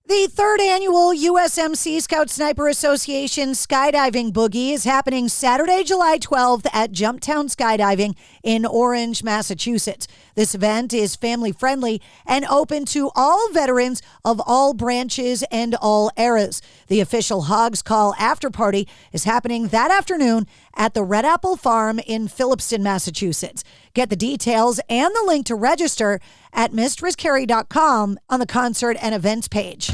The third annual USMC Scout Sniper Association Skydiving Boogie is happening Saturday, July 12th at Jumptown Skydiving in Orange, Massachusetts. This event is family-friendly and open to all veterans of all branches and all eras. The official Hogs Call after party is happening that afternoon at the Red Apple Farm in Phillipston, Massachusetts. Get the details and the link to register at mistresscarrie.com on the concert and events page.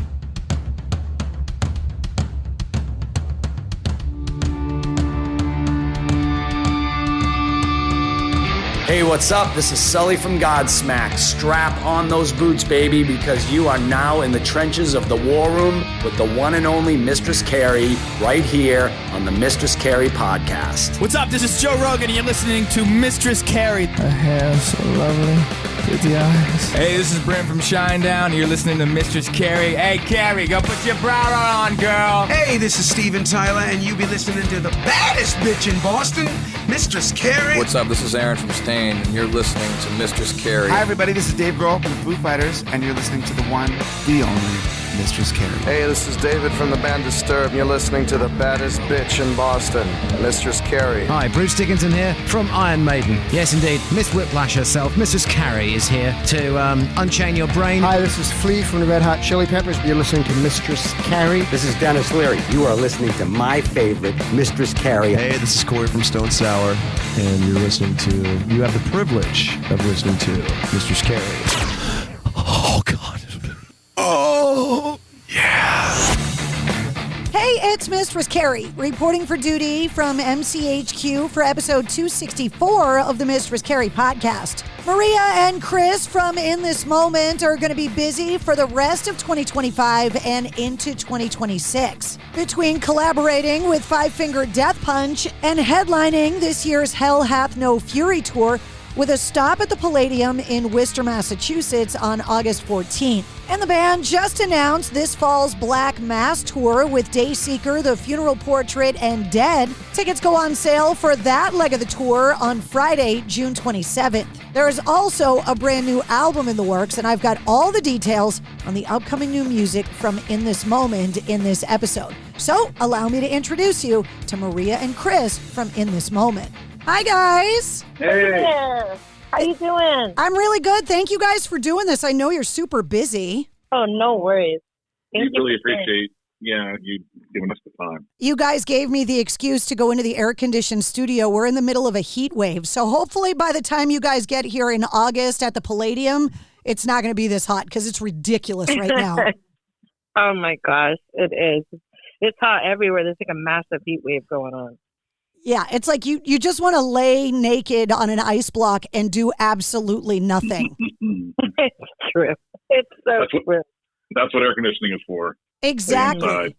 Hey, what's up? This is Sully from Godsmack. Strap on those boots, baby, because you are now in the trenches of the war room with the one and only Mistress Carrie right here on the Mistress Carrie podcast. What's up? This is Joe Rogan, and you're listening to Mistress Carrie. Her hair so lovely. Pretty eyes. Hey, this is Brink from Shinedown, and you're listening to Mistress Carrie. Hey, Carrie, go put your bra on, girl. Hey, this is Steven Tyler, and you be listening to the baddest bitch in Boston, Mistress Carrie. What's up? This is Aaron from Stain, and you're listening to Mistress Carrie. Hi, everybody. This is Dave Grohl from the Foo Fighters, and you're listening to the one, the only Mistress Carrie. Hey, this is David from the band Disturbed, and you're listening to the baddest bitch in Boston, Mistress Carrie. Hi, Bruce Dickinson here from Iron Maiden. Yes, indeed, Miss Whiplash herself, Mistress Carrie, is here to unchain your brain. Hi, this is Flea from the Red Hot Chili Peppers. You're listening to Mistress Carrie. This is Dennis Leary. You are listening to my favorite, Mistress Carrie. Hey, this is Corey from Stone Sour, and you have the privilege of listening to Mistress Carrie. Oh, God. Oh, yeah. Hey, it's Mistress Carrie, reporting for duty from MCHQ for episode 264 of the Mistress Carrie podcast. Maria and Chris from In This Moment are going to be busy for the rest of 2025 and into 2026. Between collaborating with Five Finger Death Punch and headlining this year's Hell Hath No Fury tour, with a stop at the Palladium in Worcester, Massachusetts on August 14th. And the band just announced this fall's Black Mass tour with Dayseeker, The Funeral Portrait, and Dead. Tickets go on sale for that leg of the tour on Friday, June 27th. There is also a brand new album in the works, and I've got all the details on the upcoming new music from In This Moment in this episode. So allow me to introduce you to Maria and Chris from In This Moment. Hi, guys. Hey. How you doing? I'm really good. Thank you guys for doing this. I know you're super busy. Oh, no worries. We really appreciate you giving us the time. You guys gave me the excuse to go into the air-conditioned studio. We're in the middle of a heat wave. So hopefully by the time you guys get here in August at the Palladium, it's not going to be this hot because it's ridiculous right now. Oh, my gosh. It is. It's hot everywhere. There's like a massive heat wave going on. Yeah, it's like you just want to lay naked on an ice block and do absolutely nothing. It's true. It's so true. That's what air conditioning is for. Exactly.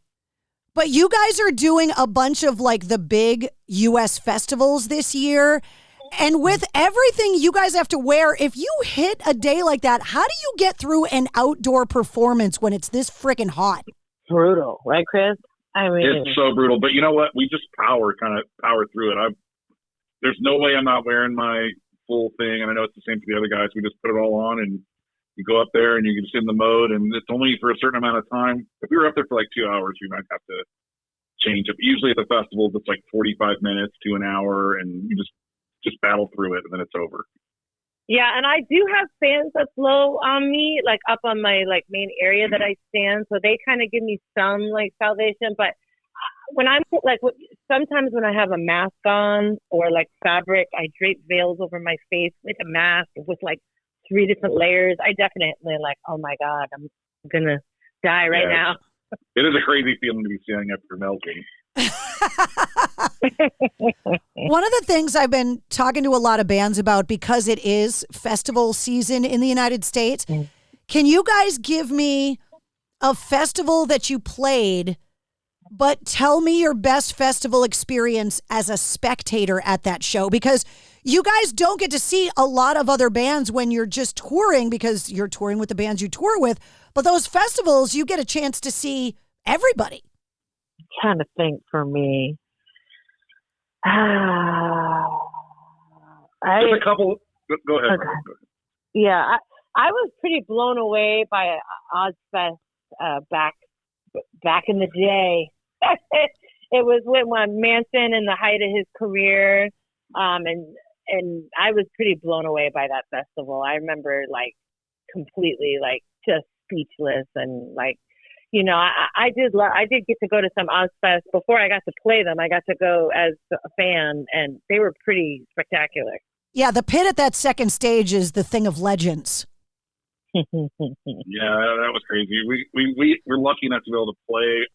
But you guys are doing a bunch of like the big U.S. festivals this year. And with everything you guys have to wear, if you hit a day like that, how do you get through an outdoor performance when it's this freaking hot? Brutal, right, Chris? I mean, it's so brutal, but you know what? We just power through it. There's no way I'm not wearing my full thing, and I know it's the same for the other guys. We just put it all on, and you go up there, and you can just in the mode, and it's only for a certain amount of time. If we were up there for like 2 hours, we might have to change it. But usually at the festivals, it's like 45 minutes to an hour, and you just battle through it, and then it's over. Yeah, and I do have fans that blow on me, like up on my like main area that I stand, so they kind of give me some like salvation. But when I'm like, sometimes when I have a mask on or like fabric, I drape veils over my face with a mask with like 3 different layers. I definitely like, oh my God, I'm gonna die right now. It is a crazy feeling to be standing up for melting. One of the things I've been talking to a lot of bands about, because it is festival season in the United States, can you guys give me a festival that you played, but tell me your best festival experience as a spectator at that show? Because you guys don't get to see a lot of other bands when you're just touring, because you're touring with the bands you tour with. But those festivals, you get a chance to see everybody. Trying to think for me. Just a couple. Go ahead. Okay. Yeah, I was pretty blown away by Ozfest back in the day. It was when Manson in the height of his career, and I was pretty blown away by that festival. I remember like completely like just speechless, and like, you know, I did get to go to some Ozfest before I got to play them. I got to go as a fan, and they were pretty spectacular. Yeah, the pit at that second stage is the thing of legends. Yeah, that was crazy. We were lucky enough to be able to play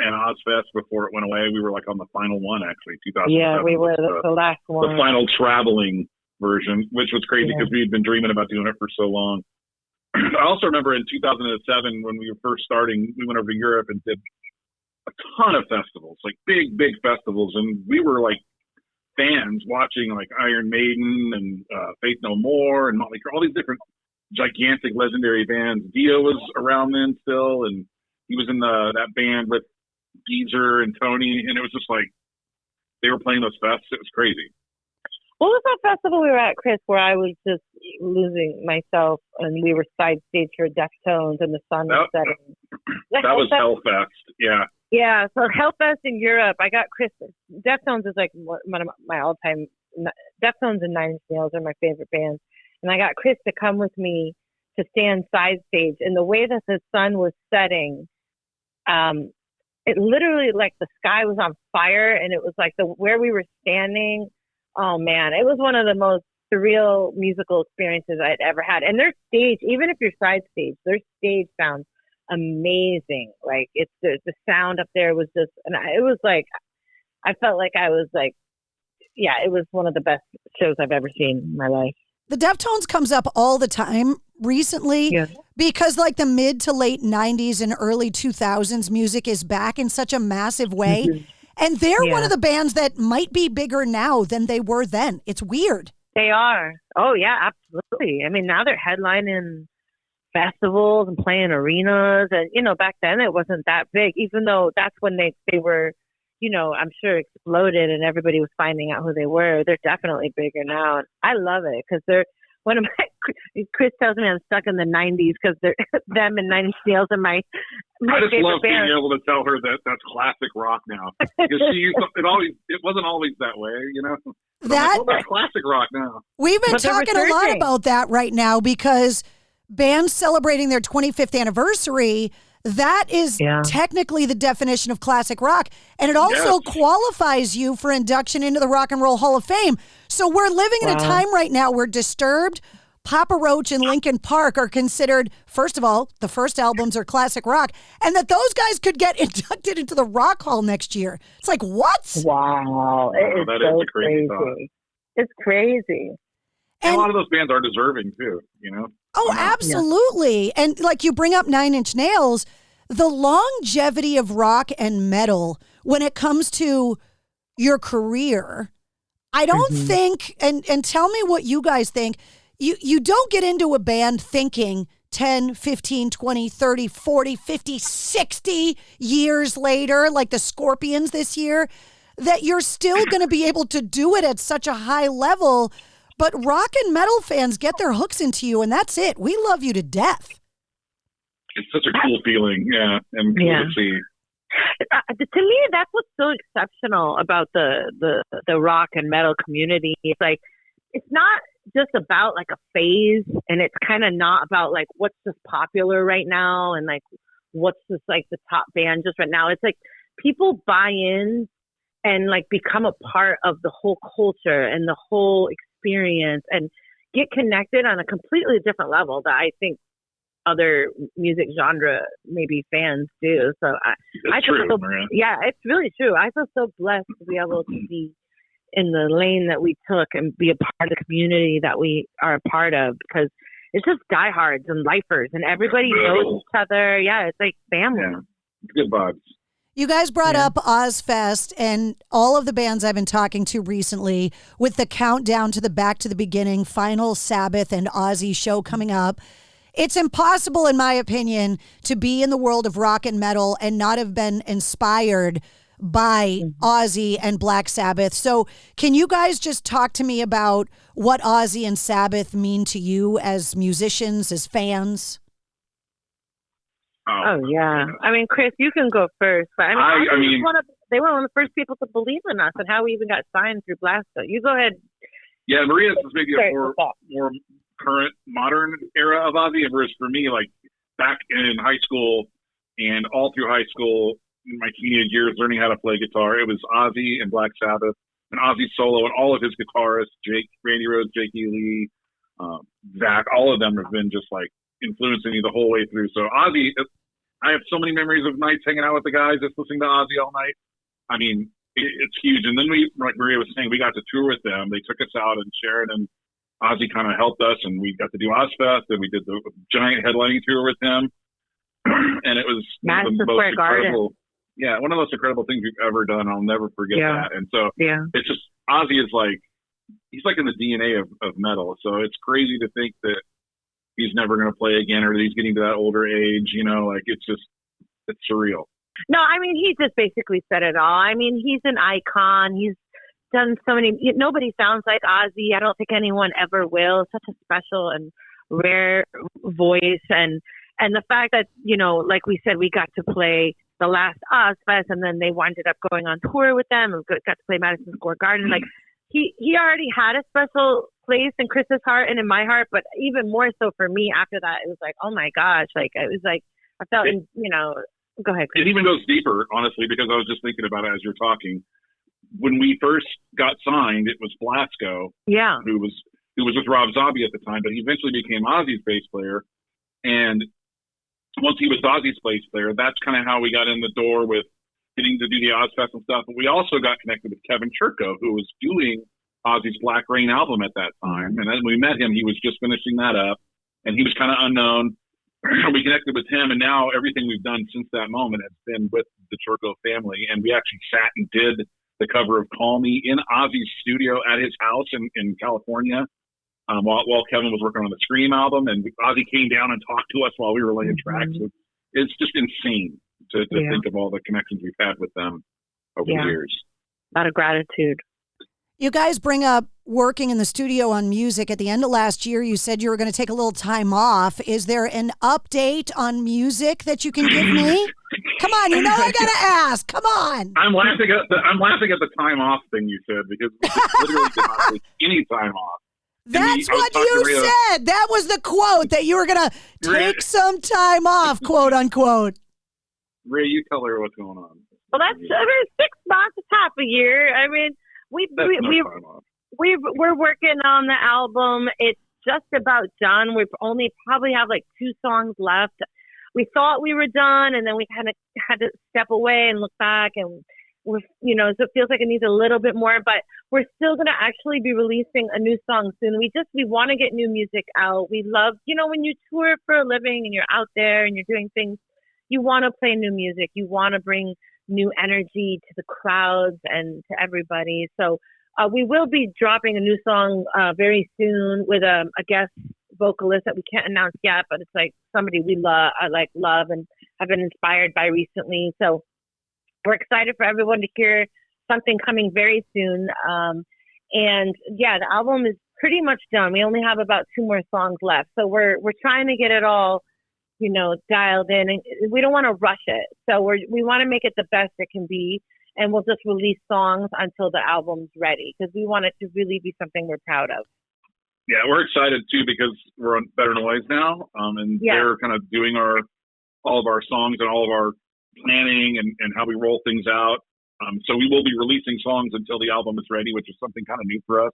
an Ozfest before it went away. We were like on the final one, actually, 2007. Yeah, we were the last one. The final traveling version, which was crazy because we had been dreaming about doing it for so long. I also remember in 2007 when we were first starting, we went over to Europe and did a ton of festivals, like big festivals, and we were like fans watching like Iron Maiden and Faith No More and Motley Crue, all these different gigantic legendary bands. Dio was around then still, and he was in that band with Geezer and Tony, and it was just like they were playing those fests. It was crazy. What was that festival we were at, Chris, where I was just losing myself and we were side stage for Deftones and the sun was setting? That was Hellfest, yeah. Yeah, so Hellfest in Europe, I got Chris. Deftones is like one of my all-time. Deftones and Nine Inch Nails are my favorite bands, and I got Chris to come with me to stand side stage. And the way that the sun was setting, it literally like the sky was on fire, and it was like where we were standing. Oh man, it was one of the most surreal musical experiences I'd ever had. And their stage, even if you're side stage, their stage sounds amazing. Like it's the sound up there was just, and it was like, I felt like I was like, yeah, it was one of the best shows I've ever seen in my life. The Deftones comes up all the time recently because like the mid to late 90s and early 2000s music is back in such a massive way. Mm-hmm. And they're one of the bands that might be bigger now than they were then. It's weird. They are. Oh, yeah, absolutely. I mean, now they're headlining festivals and playing arenas. And, you know, back then it wasn't that big, even though that's when they were, you know, I'm sure exploded and everybody was finding out who they were. They're definitely bigger now. And I love it because they're one of my, Chris tells me I'm stuck in the 90s because they're them and Nine Inch Nails are my I just love being band. able to tell her that that's classic rock now. Because it wasn't always that way, you know? That's classic rock now. We've been talking a lot about that right now because bands celebrating their 25th anniversary, that is technically the definition of classic rock. And it also qualifies you for induction into the Rock and Roll Hall of Fame. So we're living in a time right now where Disturbed, Papa Roach, and Linkin Park are considered, first of all, the first albums are classic rock, and that those guys could get inducted into the Rock Hall next year. It's like, what? Wow. It is so crazy. It's crazy. And a lot of those bands are deserving too, you know? Oh, absolutely. Yeah. And like you bring up Nine Inch Nails, the longevity of rock and metal when it comes to your career, I don't think, and tell me what you guys think, you don't get into a band thinking 10, 15, 20, 30, 40, 50, 60 years later, like the Scorpions this year, that you're still going to be able to do it at such a high level. But rock and metal fans get their hooks into you, and that's it. We love you to death. It's such a cool feeling, and cool to see. To me, that's what's so exceptional about the rock and metal community. It's like, it's not just about like a phase, and it's kind of not about like what's just popular right now and like what's just like the top band just right now. It's like people buy in and like become a part of the whole culture and the whole experience and get connected on a completely different level that I think other music genre maybe fans do. So I feel so, it's really true. I feel so blessed to be able to be in the lane that we took and be a part of the community that we are a part of, because it's just diehards and lifers and everybody knows each other. Yeah, it's like family. Yeah. Good vibes. You guys brought up Ozfest and all of the bands I've been talking to recently with the countdown to the Back to the Beginning, Final Sabbath and Ozzy show coming up. It's impossible, in my opinion, to be in the world of rock and metal and not have been inspired by Ozzy and Black Sabbath. So can you guys just talk to me about what Ozzy and Sabbath mean to you as musicians, as fans? Oh yeah. I mean, Chris, you can go first. But I mean, they were one of the first people to believe in us and how we even got signed through Blasco. You go ahead. Yeah, Maria's is maybe a more current, modern era of Ozzy. Whereas for me, like back in high school and all through high school, in my teenage years, learning how to play guitar, it was Ozzy and Black Sabbath and Ozzy solo and all of his guitarists, Randy Rhoads, Jake E. Lee, Zach, all of them have been just like influencing me the whole way through. So Ozzy, I have so many memories of nights hanging out with the guys, just listening to Ozzy all night. I mean, it's huge. And then we, like Maria was saying, we got to tour with them. They took us out, and Sheridan, Ozzy kind of helped us, and we got to do Ozfest, and we did the giant headlining tour with him. And it was one of the most incredible, one of the most incredible things we've ever done. I'll never forget that. And so it's just, Ozzy is like, he's like in the DNA of metal. So it's crazy to think that he's never going to play again, or that he's getting to that older age, you know, like it's surreal. No, I mean, he just basically said it all. I mean, he's an icon. He's done so many, nobody sounds like Ozzy. I don't think anyone ever will. Such a special and rare voice. And the fact that, you know, like we said, we got to play the last Ozfest, and then they winded up going on tour with them and got to play Madison Square Garden. Like he already had a special place in Chris's heart and in my heart, but even more so for me after that, it was like, oh my gosh, like it was like I felt, you know. Go ahead, Chris. It even goes deeper, honestly, because I was just thinking about it as you're talking. When we first got signed, it was Blasco, who was with Rob Zombie at the time, but he eventually became Ozzy's bass player. And once he was Ozzy's bass player, that's kind of how we got in the door with getting to do the Ozfest and stuff. But we also got connected with Kevin Churko, who was doing Ozzy's Black Rain album at that time. And then we met him. He was just finishing that up, and he was kind of unknown. We connected with him, and now everything we've done since that moment has been with the Churko family. And we actually sat and did the cover of Call Me in Ozzy's studio at his house in California while Kevin was working on the Scream album. And Ozzy came down and talked to us while we were laying tracks. So it's just insane to think of all the connections we've had with them over the years. A lot of gratitude. You guys bring up working in the studio on music. At the end of last year, you said you were going to take a little time off. Is there an update on music that you can give me? Come on, you know I got to ask. Come on. I'm laughing at the time off thing you said, because we literally did not take any time off. That's what you said. That was the quote, that you were going to take some time off, quote unquote. Ray, you tell her what's going on. Well, that's 6 months, it's half a year. I mean, we're working on the album. It's just about done. We only probably have like 2 songs left. We thought we were done, and then we kind of had to step away and look back, and we're, you know, so it feels like it needs a little bit more, but we're still going to actually be releasing a new song soon. We want to get new music out. We love, you know, when you tour for a living and you're out there and you're doing things, you want to play new music. You want to bring new energy to the crowds and to everybody. So we will be dropping a new song very soon with a guest vocalist that we can't announce yet, but it's like somebody we love and have been inspired by recently. So we're excited for everyone to hear something coming very soon. And yeah, the album is pretty much done. We only have about 2 more songs left. So we're trying to get it all, you know, dialed in, and we don't want to rush it. So we want to make it the best it can be, and we'll just release songs until the album's ready, because we want it to really be something we're proud of. Yeah, we're excited too, because we're on Better Noise now, and they're kind of doing all of our songs and all of our planning and how we roll things out. So we will be releasing songs until the album is ready, which is something kind of new for us.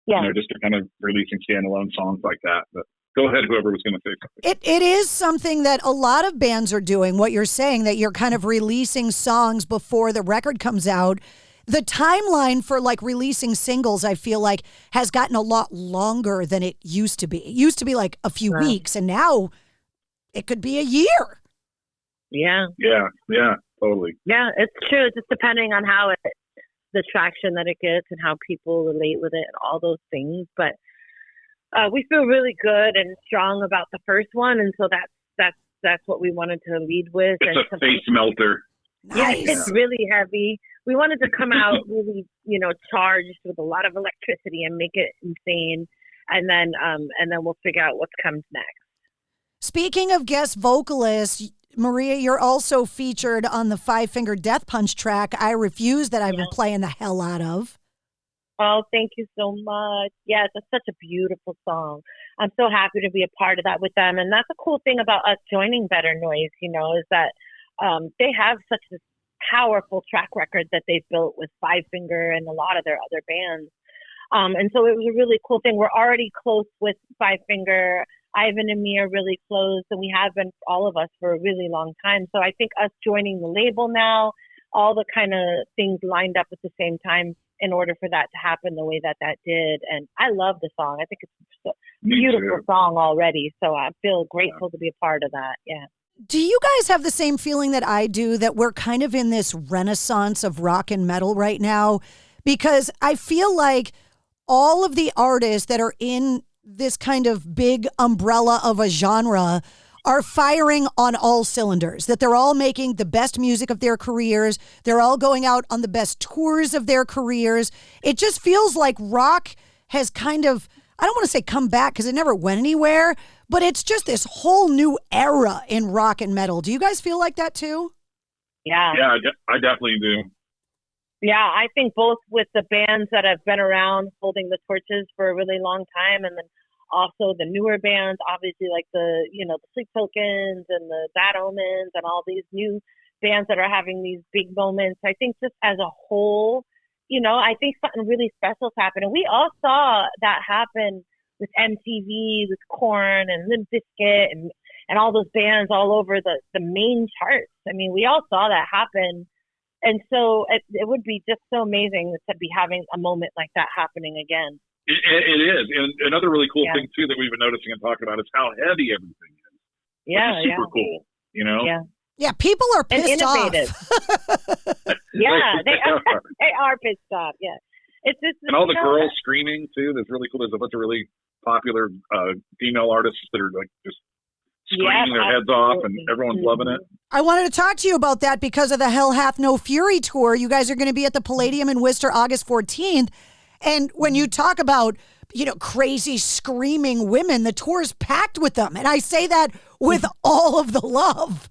Yeah, you know, just to kind of releasing standalone songs like that. But go ahead, whoever was going to say something. It is something that a lot of bands are doing, what you're saying, that you're kind of releasing songs before the record comes out. The timeline for like releasing singles, I feel like, has gotten a lot longer than it used to be. It used to be like a few weeks, and now it could be a year. Yeah. Yeah, totally. Yeah, it's true. Just depending on how the traction that it gets and how people relate with it and all those things. But we feel really good and strong about the first one, and so that's what we wanted to lead with. It's a face melter. Nice. Yeah, it's really heavy. We wanted to come out really, you know, charged with a lot of electricity and make it insane, and then we'll figure out what comes next. Speaking of guest vocalists, Maria, you're also featured on the Five Finger Death Punch track, I Refuse, that I've been playing the hell out of. Oh, thank you so much. Yes, it's such a beautiful song. I'm so happy to be a part of that with them. And that's a cool thing about us joining Better Noise, is that they have such a powerful track record that they've built with Five Finger and a lot of their other bands. And so it was a really cool thing. We're already close with Five Finger. Ivan and me are really close, and we have been, all of us, for a really long time. So I think us joining the label now, all the kind of things lined up at the same time in order for that to happen the way that did. And I love the song. I think it's a beautiful song already. So I feel grateful to be a part of that. Yeah. Do you guys have the same feeling that I do, that we're kind of in this renaissance of rock and metal right now? Because I feel like all of the artists that are in this kind of big umbrella of a genre are firing on all cylinders, that they're all making the best music of their careers. They're all going out on the best tours of their careers. It just feels like rock has kind of, I don't want to say come back because it never went anywhere, but it's just this whole new era in rock and metal. Do you guys feel like that too? Yeah. Yeah, I definitely do. Yeah, I think both with the bands that have been around holding the torches for a really long time, and then also the newer bands, obviously like the Sleep Tokens and the Bad Omens and all these new bands that are having these big moments. I think just as a whole, I think something really special's happened. And we all saw that happen with MTV, with Korn and Limp Bizkit and all those bands all over the main charts. I mean, we all saw that happen. And so it would be just so amazing to be having a moment like that happening again. It is. And another really cool thing, too, that we've been noticing and talking about is how heavy everything is. Yeah. Which is super cool, Yeah. Yeah, people are pissed off. Yeah, they are pissed off. Yeah. It's and all the girls screaming, too. That's really cool. There's a bunch of really popular female artists that are like just screaming their heads off, and everyone's loving it. I wanted to talk to you about that because of the Hell Hath No Fury tour. You guys are going to be at the Palladium in Worcester August 14th. And when you talk about, crazy screaming women, the tour's packed with them. And I say that with all of the love.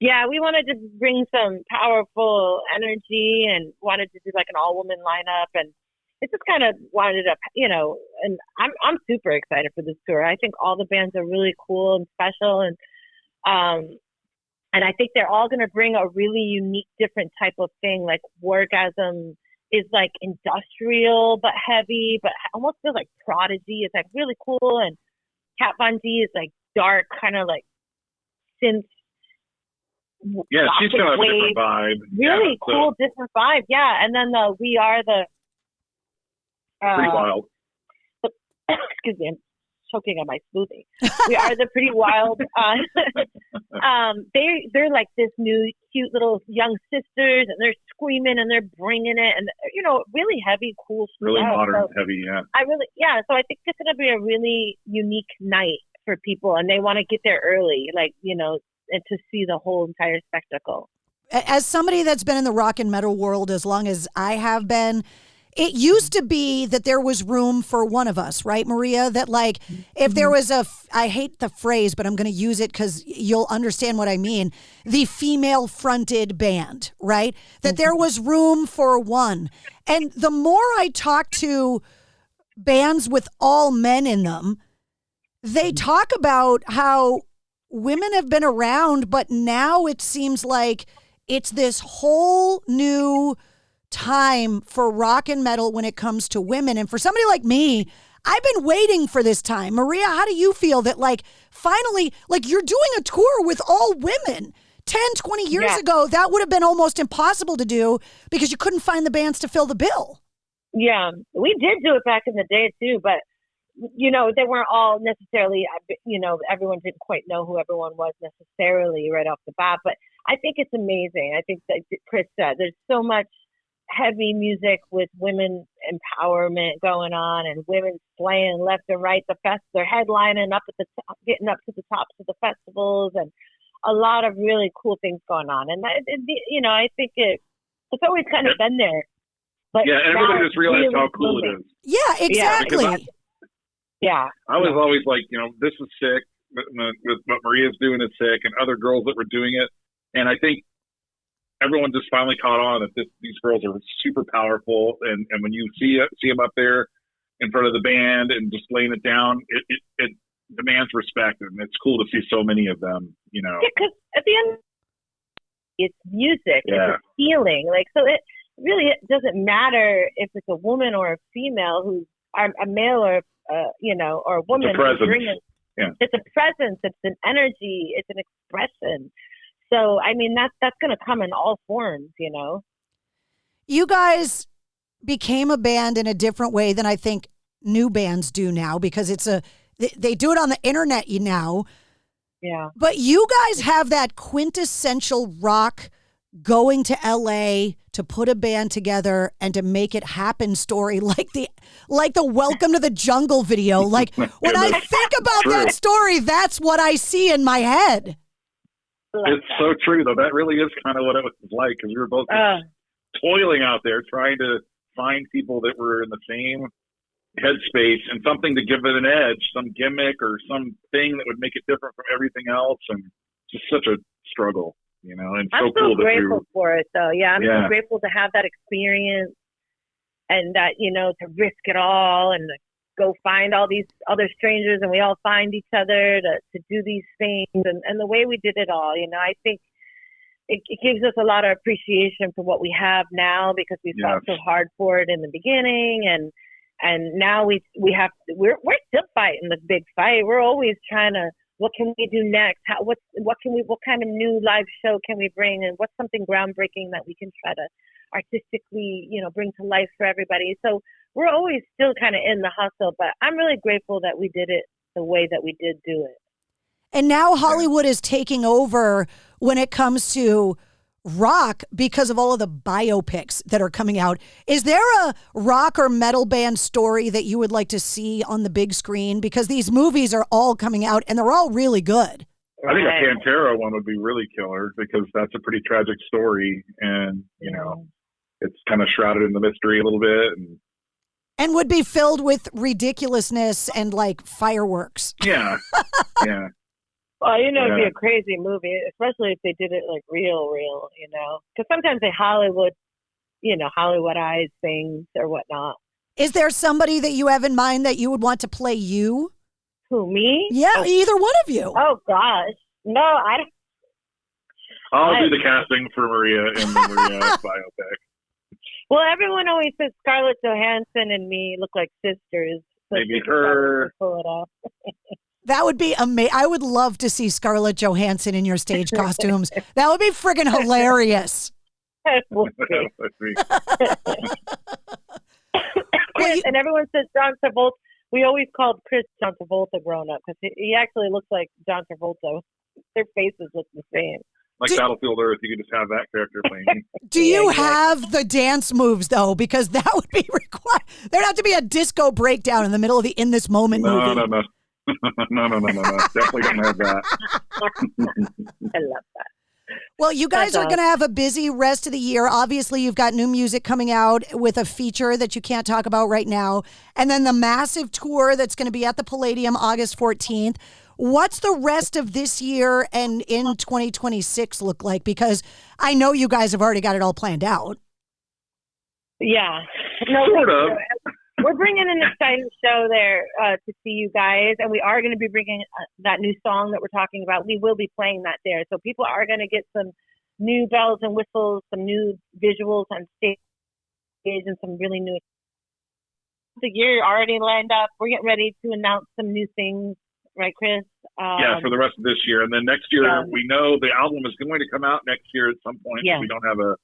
Yeah, we wanted to bring some powerful energy and wanted to do like an all-woman lineup. And it just kind of wanted up, and I'm super excited for this tour. I think all the bands are really cool and special. And I think they're all going to bring a really unique, different type of thing. Like Wargasm is like industrial but heavy, but almost feels like Prodigy. It's like really cool. And Kat Von D is like dark, kind of like synth. Yeah, she's kind of a different vibe. Really cool, different vibe. Yeah, and then We Are the Pretty Wild. Excuse me, I'm choking on my smoothie. We Are the Pretty Wild. They're like this new cute little young sisters, and they're screaming and they're bringing it, and really heavy, cool stuff. Really modern, heavy, yeah. So I think it's going to be a really unique night for people, and they want to get there early, and to see the whole entire spectacle. As somebody that's been in the rock and metal world as long as I have been, it used to be that there was room for one of us, right, Maria? That like, if there was I hate the phrase, but I'm going to use it because you'll understand what I mean, the female fronted band, right? That there was room for one. And the more I talk to bands with all men in them, they talk about how women have been around, but now it seems like it's this whole new time for rock and metal when it comes to women. And for somebody like me, I've been waiting for this time. Maria, how do you feel that finally, you're doing a tour with all women? 10, 20 years ago, that would have been almost impossible to do because you couldn't find the bands to fill the bill. Yeah, we did do it back in the day too, but they weren't all necessarily, everyone didn't quite know who everyone was necessarily right off the bat. But I think it's amazing. I think that Chris said there's so much heavy music with women empowerment going on and women playing left and right. They're headlining up at the top, getting up to the tops of the festivals, and a lot of really cool things going on. And I think it's always kind of been there. But yeah, everybody just realized how cool it is. Yeah, exactly. Yeah. I was always like, this is sick. with what Maria's doing is sick, and other girls that were doing it. And I think everyone just finally caught on that these girls are super powerful. And when you see them up there in front of the band and just laying it down, it demands respect, and it's cool to see so many of them. You know, because at the end, it's music, it's a feeling. Like, so it really doesn't matter if it's a woman or a female who's a male or or a woman. It's a presence. It's a presence. It's an energy. It's an expression. So, I mean, that's going to come in all forms, you know. You guys became a band in a different way than I think new bands do now, because they do it on the internet now. Yeah. But you guys have that quintessential rock going to LA to put a band together and to make it happen story, like the Welcome to the Jungle video. Like, when I think about that story, that's what I see in my head. It's so true, though. That really is kind of what it was like, because we were both toiling out there trying to find people that were in the same headspace and something to give it an edge, some gimmick or something that would make it different from everything else. And just such a struggle, you know. And I'm so cool grateful for it, though. Yeah, I'm so grateful to have that experience and that, you know, to risk it all and go find all these other strangers, and we all find each other to do these things, and the way we did it all, you know, I think it gives us a lot of appreciation for what we have now, because we fought so hard for it in the beginning, and now we're still fighting this big fight. We're always trying to, what can we do next? What kind of new live show can we bring, and what's something groundbreaking that we can try to artistically, you know, bring to life for everybody. So we're always still kind of in the hustle, but I'm really grateful that we did it the way that we did do it. And now Hollywood is taking over when it comes to rock because of all of the biopics that are coming out. Is there a rock or metal band story that you would like to see on the big screen? Because these movies are all coming out and they're all really good. I think a Pantera one would be really killer, because that's a pretty tragic story, and, you know, it's kind of shrouded in the mystery a little bit. And would be filled with ridiculousness and like fireworks. Yeah. Yeah. Well, you know, it'd be a crazy movie, especially if they did it like real, you know, because sometimes they Hollywoodize things or whatnot. Is there somebody that you have in mind that you would want to play you? Who, me? Yeah, either one of you. Oh, gosh. No, I don't. I'll do the casting for Maria in the Maria biopic. Well, everyone always says Scarlett Johansson and me look like sisters. So maybe her. Pull it off. That would be amazing. I would love to see Scarlett Johansson in your stage costumes. That would be friggin' hilarious. And everyone says John Travolta. We always called Chris John Travolta growing up, because he actually looks like John Travolta. Their faces look the same. Like Battlefield Earth, you could just have that character playing. Do you have the dance moves, though? Because that would be required. There'd have to be a disco breakdown in the middle of the In This Moment movie. No. Definitely don't have that. I love that. Well, you guys are going to have a busy rest of the year. Obviously, you've got new music coming out with a feature that you can't talk about right now. And then the massive tour that's going to be at the Palladium August 14th. What's the rest of this year and in 2026 look like? Because I know you guys have already got it all planned out. Yeah. No, sort of. We're bringing an exciting show there to see you guys, and we are going to be bringing that new song that we're talking about. We will be playing that there, so people are going to get some new bells and whistles, some new visuals on stage, and some really new. The year already lined up. We're getting ready to announce some new things, right, Chris? Yeah, for the rest of this year, and then next year we know the album is going to come out next year at some point. Yeah. We don't have a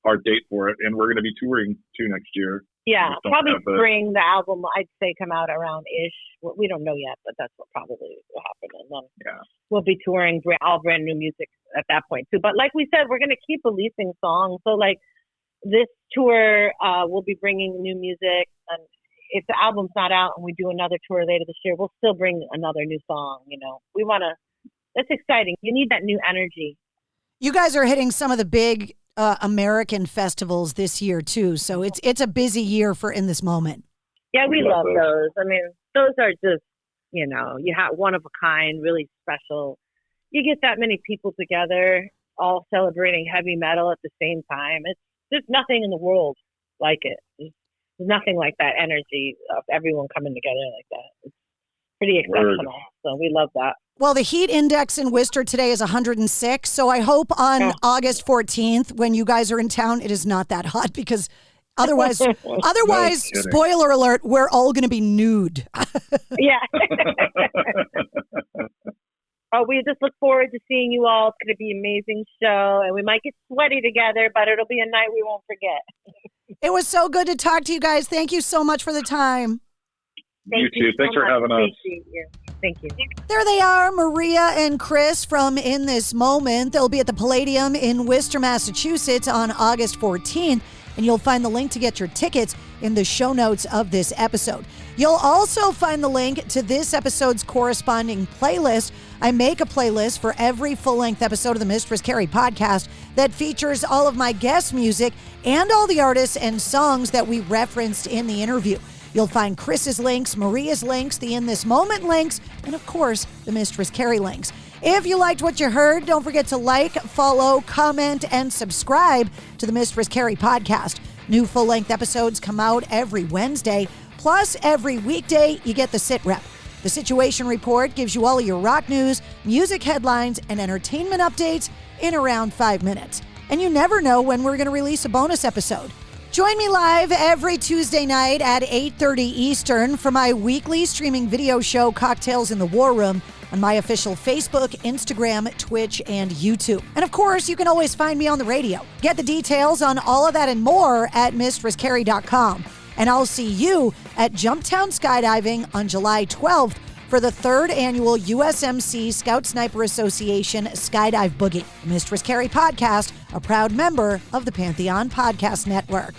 hard date for it, and we're going to be touring too next year. Yeah, probably spring. The album, I'd say, come out around ish. We don't know yet, but that's what probably will happen. And then we'll be touring all brand new music at that point too. But like we said, we're going to keep releasing songs. So like this tour, we'll be bringing new music. And if the album's not out and we do another tour later this year, we'll still bring another new song. You know, we want to. It's exciting. You need that new energy. You guys are hitting some of the big American festivals this year too, so it's a busy year for In This Moment. Yeah, we love those. I mean, those are just you have one of a kind, really special. You get that many people together, all celebrating heavy metal at the same time. There's nothing in the world like it. There's nothing like that energy of everyone coming together like that. It's pretty exceptional. So we love that. Well, the heat index in Worcester today is 106. So I hope on August 14th, when you guys are in town, it is not that hot, because otherwise, spoiler alert, we're all going to be nude. Yeah. Oh, we just look forward to seeing you all. It's going to be an amazing show, and we might get sweaty together, but it'll be a night we won't forget. It was so good to talk to you guys. Thank you so much for the time. You too. Thanks for having us. Thank you. There they are, Maria and Chris from In This Moment. They'll be at the Palladium in Worcester, Massachusetts on August 14th, and you'll find the link to get your tickets in the show notes of this episode. You'll also find the link to this episode's corresponding playlist. I make a playlist for every full-length episode of the Mistress Carrie podcast that features all of my guest music and all the artists and songs that we referenced in the interview. You'll find Chris's links, Maria's links, the In This Moment links, and of course, the Mistress Carrie links. If you liked what you heard, don't forget to like, follow, comment, and subscribe to the Mistress Carrie podcast. New full-length episodes come out every Wednesday, plus every weekday you get the sit rep. The Situation Report gives you all of your rock news, music headlines, and entertainment updates in around 5 minutes. And you never know when we're going to release a bonus episode. Join me live every Tuesday night at 8:30 Eastern for my weekly streaming video show, Cocktails in the War Room, on my official Facebook, Instagram, Twitch, and YouTube. And of course, you can always find me on the radio. Get the details on all of that and more at mistresscarrie.com. And I'll see you at Jumptown Skydiving on July 12th for the 3rd annual USMC Scout Sniper Association Skydive Boogie. Mistress Carrie Podcast, a proud member of the Pantheon Podcast Network.